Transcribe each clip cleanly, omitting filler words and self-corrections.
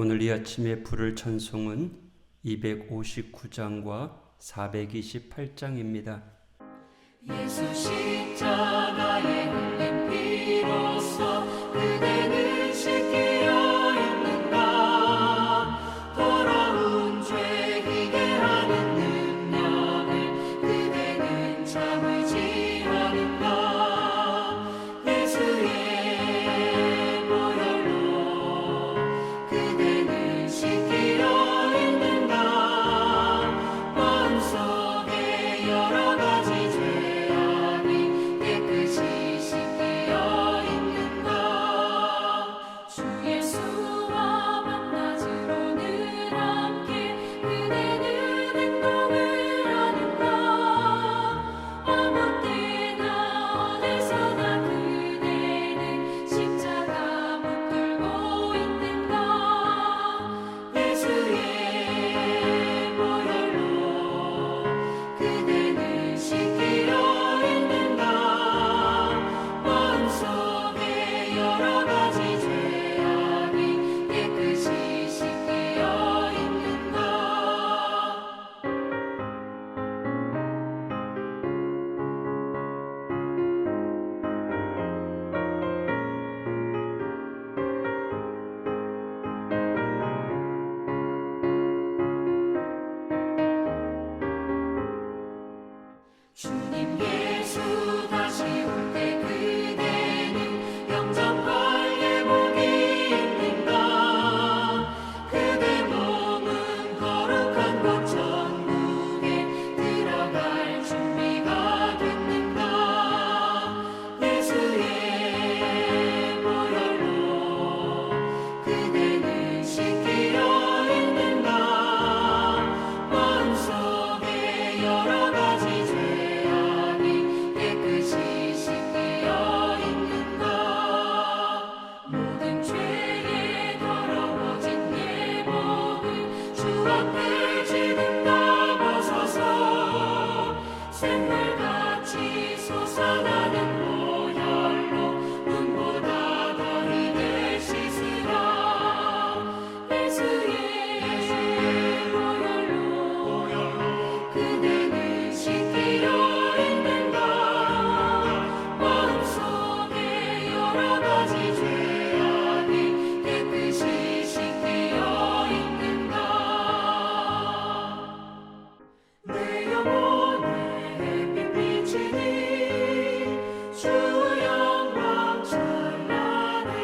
오늘 이 아침에 부를 찬송은 259장과 428장입니다. 예수 십자가에 흘린 피로써 그대는 씻기어 있는가. 더러운 죄 희게 하는 능력을 그대는 참을지 하는가. 예수의 보혈로 그대는 씻기어 있는가. 마음속에 여러 가지 죄악이 깨끗이 씻기어 있는가. 주 예수와 만나지로 늘 함께 그대는 행동을 하는가. 아무 때나 어디서나 그대는 십자가 붙들고 있는가. 예수의 보혈로 그대는 씻기어 있는가. 마음속에 여러 가지 죄악이 깨끗이 씻기어 있는가. 주님 예수 다시 올 때 그대는 영접할 예복이 있는가. 그대 몸은 거룩한 곳 천국에 들어갈 준비가 됐는가. 예수의 보혈로 그대는 씻기어 있는가. 마음속에 여러 가지 죄악이 깨끗이 씻기어 있는가. 모든 죄에 더러워진 예복을 주 앞에 지금 다 벗어서 샘물같이 솟아나는 보혈로 눈보다 더 희게 씻으라. 예수의 보혈로 그대는 씻기어 있는가. 마음속에 여러 가지 죄악이 깨끗이 씻기어 있는가. 내 영혼에 햇빛 비치니 주 영광 찬란해.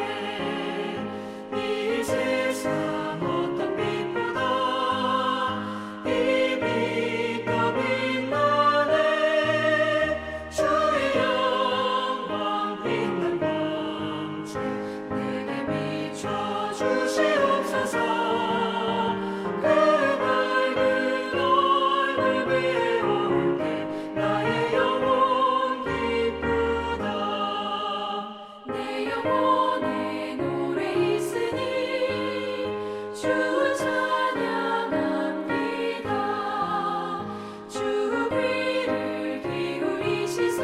이 세상 어떤 빛보다 이 빛 더 빛나네. 주의 영광 빛난 광채 내게 비춰 주시옵소서. 그 밝은 얼굴 위에 올 때 나의 영혼 기쁘다. 내 영혼에 노래 있으니 주 찬양합니다. 주 귀를 기울이시사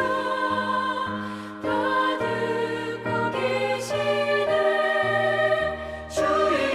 다 듣고 계시네. 주의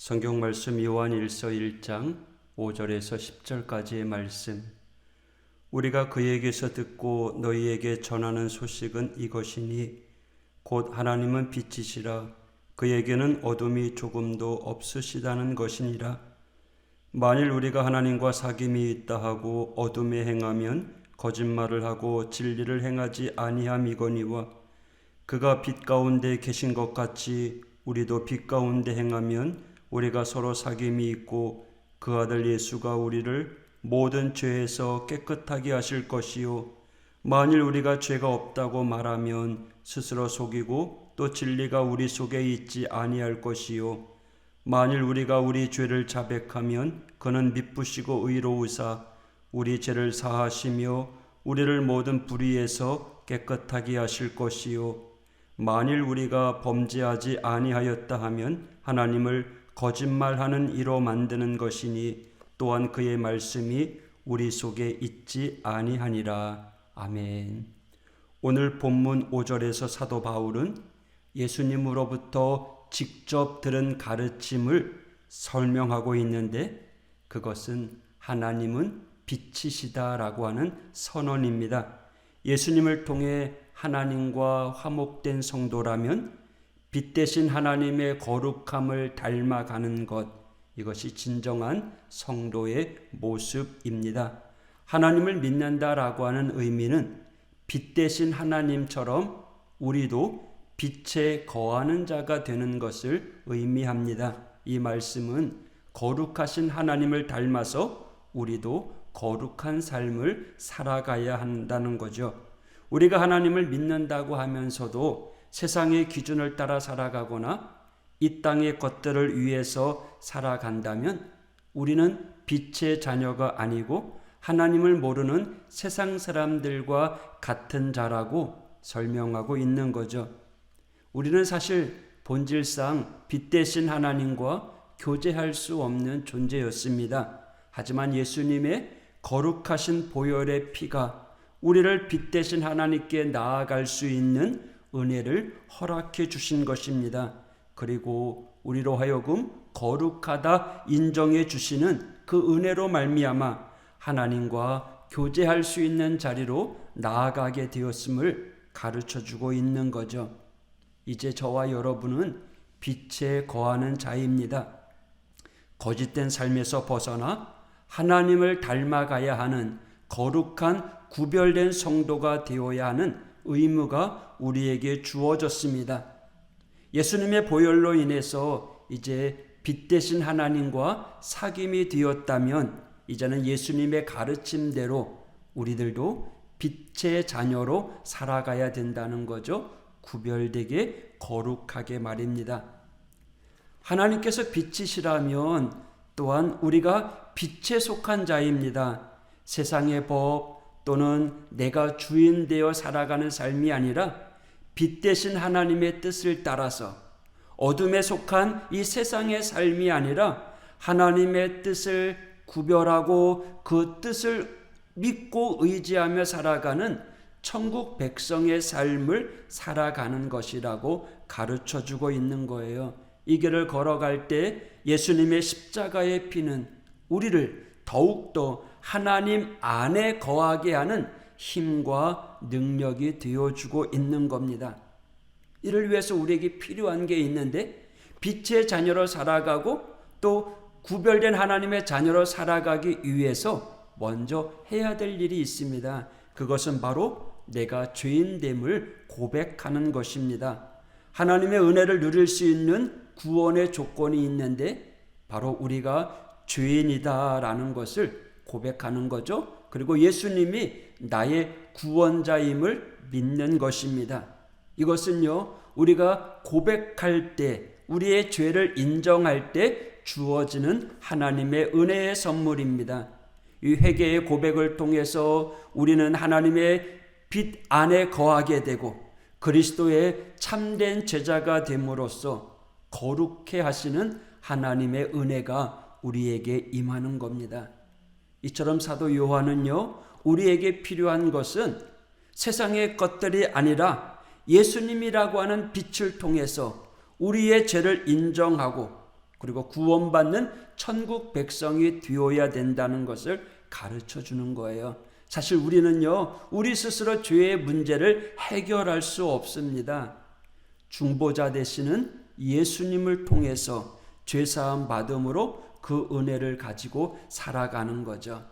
성경 말씀 요한일서 1장 5절에서 10절까지의 말씀. 우리가 그에게서 듣고 너희에게 전하는 소식은 이것이니 곧 하나님은 빛이시라 그에게는 어둠이 조금도 없으시다는 것이니라. 만일 우리가 하나님과 사귐이 있다 하고 어둠에 행하면 거짓말을 하고 진리를 행하지 아니함이거니와 그가 빛 가운데 계신 것 같이 우리도 빛 가운데 행하면 우리가 서로 사귐이 있고 그 아들 예수가 우리를 모든 죄에서 깨끗하게 하실 것이요 만일 우리가 죄가 없다고 말하면 스스로 속이고 또 진리가 우리 속에 있지 아니할 것이요 만일 우리가 우리 죄를 자백하면 그는 미쁘시고 의로우사 우리 죄를 사하시며 우리를 모든 불의에서 깨끗하게 하실 것이요 만일 우리가 범죄하지 아니하였다 하면 하나님을 거짓말하는 이로 만드는 것이니 또한 그의 말씀이 우리 속에 있지 아니하니라. 아멘. 오늘 본문 5절에서 사도 바울은 예수님으로부터 직접 들은 가르침을 설명하고 있는데 그것은 하나님은 빛이시다라고 하는 선언입니다. 예수님을 통해 하나님과 화목된 성도라면 빛 대신 하나님의 거룩함을 닮아가는 것, 이것이 진정한 성도의 모습입니다. 하나님을 믿는다라고 하는 의미는 빛 대신 하나님처럼 우리도 빛에 거하는 자가 되는 것을 의미합니다. 이 말씀은 거룩하신 하나님을 닮아서 우리도 거룩한 삶을 살아가야 한다는 거죠. 우리가 하나님을 믿는다고 하면서도 세상의 기준을 따라 살아가거나 이 땅의 것들을 위해서 살아간다면 우리는 빛의 자녀가 아니고 하나님을 모르는 세상 사람들과 같은 자라고 설명하고 있는 거죠. 우리는 사실 본질상 빛 대신 하나님과 교제할 수 없는 존재였습니다. 하지만 예수님의 거룩하신 보혈의 피가 우리를 빛 대신 하나님께 나아갈 수 있는 은혜를 허락해 주신 것입니다. 그리고 우리로 하여금 거룩하다 인정해 주시는 그 은혜로 말미암아 하나님과 교제할 수 있는 자리로 나아가게 되었음을 가르쳐 주고 있는 거죠. 이제 저와 여러분은 빛에 거하는 자입니다. 거짓된 삶에서 벗어나 하나님을 닮아가야 하는 거룩한 구별된 성도가 되어야 하는 의무가 우리에게 주어졌습니다. 예수님의 보혈로 인해서 이제 빛 대신 하나님과 사귐이 되었다면 이제는 예수님의 가르침대로 우리들도 빛의 자녀로 살아가야 된다는 거죠. 구별되게 거룩하게 말입니다. 하나님께서 빛이시라면 또한 우리가 빛에 속한 자입니다. 세상의 법 또는 내가 주인 되어 살아가는 삶이 아니라 빛 대신 하나님의 뜻을 따라서 어둠에 속한 이 세상의 삶이 아니라 하나님의 뜻을 구별하고 그 뜻을 믿고 의지하며 살아가는 천국 백성의 삶을 살아가는 것이라고 가르쳐주고 있는 거예요. 이 길을 걸어갈 때 예수님의 십자가의 피는 우리를 더욱더 하나님 안에 거하게 하는 힘과 능력이 되어주고 있는 겁니다. 이를 위해서 우리에게 필요한 게 있는데 빛의 자녀로 살아가고 또 구별된 하나님의 자녀로 살아가기 위해서 먼저 해야 될 일이 있습니다. 그것은 바로 내가 죄인됨을 고백하는 것입니다. 하나님의 은혜를 누릴 수 있는 구원의 조건이 있는데 바로 우리가 죄인이다라는 것을 고백하는 거죠. 그리고 예수님이 나의 구원자임을 믿는 것입니다. 이것은요, 우리가 고백할 때, 우리의 죄를 인정할 때 주어지는 하나님의 은혜의 선물입니다. 이 회개의 고백을 통해서 우리는 하나님의 빛 안에 거하게 되고 그리스도의 참된 제자가 됨으로써 거룩해 하시는 하나님의 은혜가 우리에게 임하는 겁니다. 이처럼 사도 요한은요, 우리에게 필요한 것은 세상의 것들이 아니라 예수님이라고 하는 빛을 통해서 우리의 죄를 인정하고 그리고 구원받는 천국 백성이 되어야 된다는 것을 가르쳐 주는 거예요. 사실 우리는요, 우리 스스로 죄의 문제를 해결할 수 없습니다. 중보자 되시는 예수님을 통해서 죄사함 받음으로 그 은혜를 가지고 살아가는 거죠.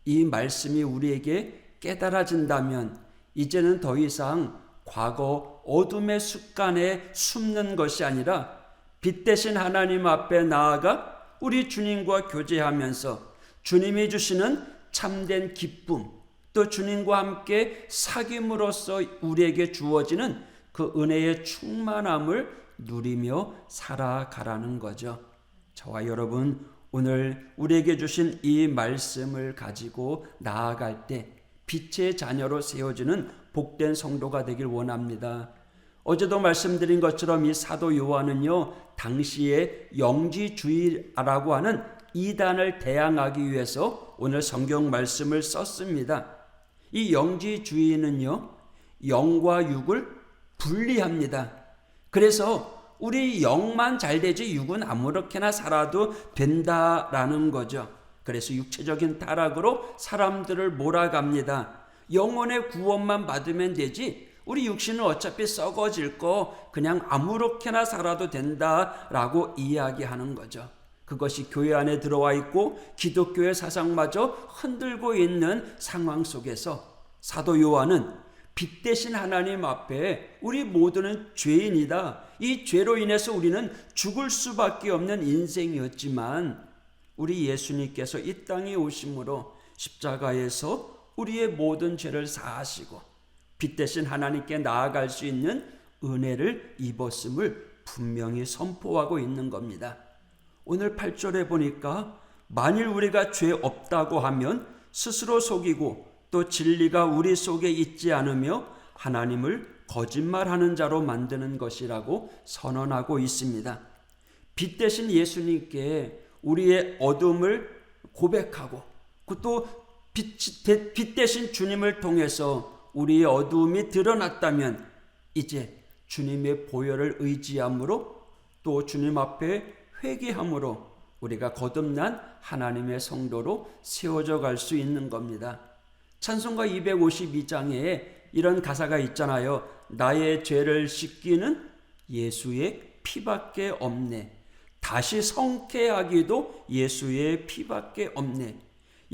이 말씀이 우리에게 깨달아진다면 이제는 더 이상 과거 어둠의 습관에 숨는 것이 아니라 빛 대신 하나님 앞에 나아가 우리 주님과 교제하면서 주님이 주시는 참된 기쁨, 또 주님과 함께 사귐으로써 우리에게 주어지는 그 은혜의 충만함을 누리며 살아가라는 거죠. 저와 여러분, 오늘 우리에게 주신 이 말씀을 가지고 나아갈 때 빛의 자녀로 세워지는 복된 성도가 되길 원합니다. 어제도 말씀드린 것처럼 이 사도 요한은요, 당시에 영지주의라고 하는 이단을 대항하기 위해서 오늘 성경 말씀을 썼습니다. 이 영지주의는요, 영과 육을 분리합니다. 그래서 우리 영만 잘 되지 육은 아무렇게나 살아도 된다라는 거죠. 그래서 육체적인 타락으로 사람들을 몰아갑니다. 영혼의 구원만 받으면 되지 우리 육신은 어차피 썩어질 거 그냥 아무렇게나 살아도 된다라고 이야기하는 거죠. 그것이 교회 안에 들어와 있고 기독교의 사상마저 흔들고 있는 상황 속에서 사도 요한은 빛 대신 하나님 앞에 우리 모두는 죄인이다. 이 죄로 인해서 우리는 죽을 수밖에 없는 인생이었지만 우리 예수님께서 이 땅에 오심으로 십자가에서 우리의 모든 죄를 사하시고 빛 대신 하나님께 나아갈 수 있는 은혜를 입었음을 분명히 선포하고 있는 겁니다. 오늘 8절에 보니까 만일 우리가 죄 없다고 하면 스스로 속이고 또 진리가 우리 속에 있지 않으며 하나님을 거짓말하는 자로 만드는 것이라고 선언하고 있습니다. 빛 대신 예수님께 우리의 어둠을 고백하고 또 빛 대신 주님을 통해서 우리의 어두움이 드러났다면 이제 주님의 보혈을 의지함으로 또 주님 앞에 회개함으로 우리가 거듭난 하나님의 성도로 세워져 갈 수 있는 겁니다. 찬송가 252장에 이런 가사가 있잖아요. 나의 죄를 씻기는 예수의 피밖에 없네. 다시 성케하기도 예수의 피밖에 없네.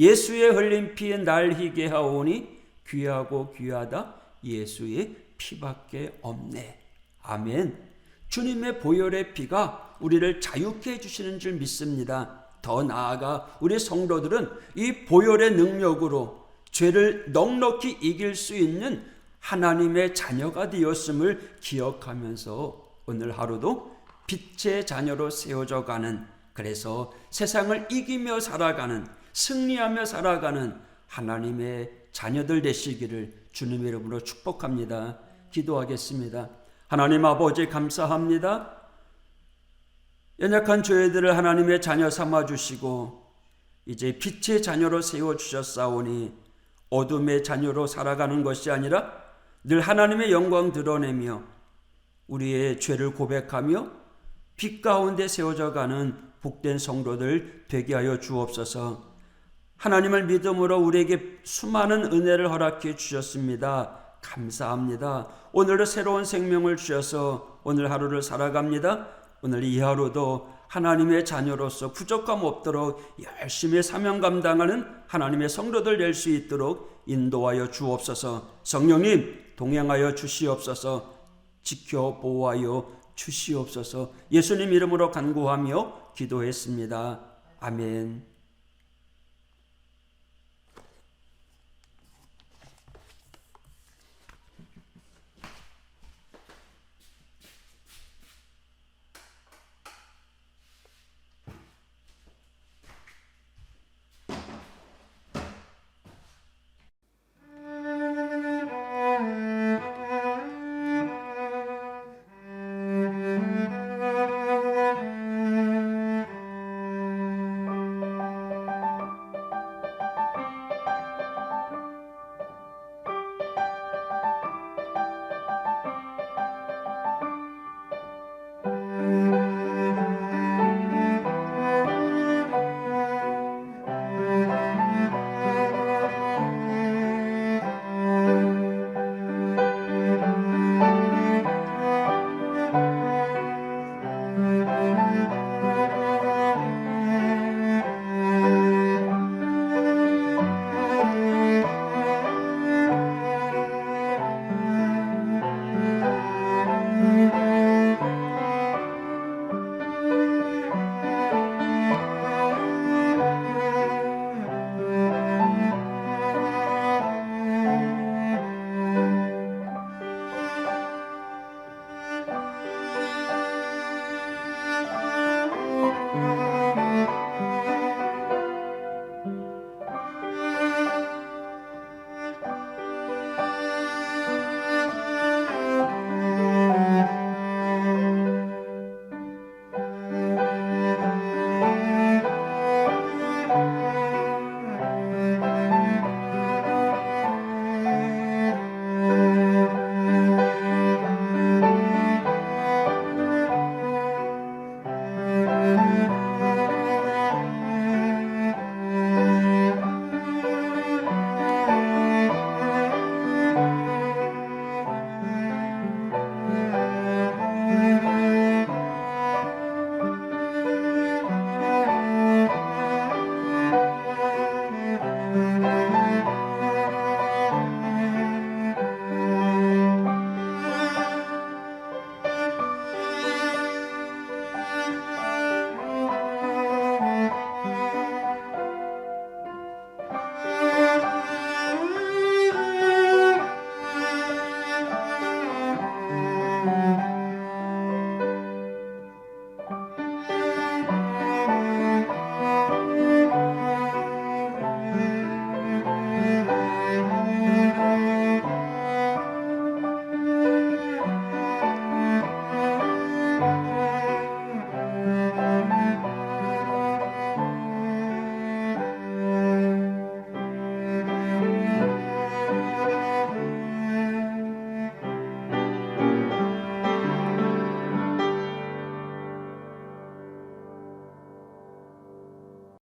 예수의 흘린 피에 날 희게 하오니 귀하고 귀하다 예수의 피밖에 없네. 아멘. 주님의 보혈의 피가 우리를 자유케 해주시는 줄 믿습니다. 더 나아가 우리 성도들은 이 보혈의 능력으로 죄를 넉넉히 이길 수 있는 하나님의 자녀가 되었음을 기억하면서 오늘 하루도 빛의 자녀로 세워져 가는, 그래서 세상을 이기며 살아가는, 승리하며 살아가는 하나님의 자녀들 되시기를 주님의 이름으로 축복합니다. 기도하겠습니다. 하나님 아버지 감사합니다. 연약한 저희들을 하나님의 자녀 삼아주시고 이제 빛의 자녀로 세워주셨사오니 어둠의 자녀로 살아가는 것이 아니라 늘 하나님의 영광 드러내며 우리의 죄를 고백하며 빛 가운데 세워져가는 복된 성도들 되게 하여 주옵소서. 하나님을 믿음으로 우리에게 수많은 은혜를 허락해 주셨습니다. 감사합니다. 오늘도 새로운 생명을 주셔서 오늘 하루를 살아갑니다. 오늘 이 하루도 하나님의 자녀로서 부족함 없도록 열심히 사명 감당하는 하나님의 성도들 될 수 있도록 인도하여 주옵소서. 성령님 동행하여 주시옵소서. 지켜 보호하여 주시옵소서. 예수님 이름으로 간구하며 기도했습니다. 아멘.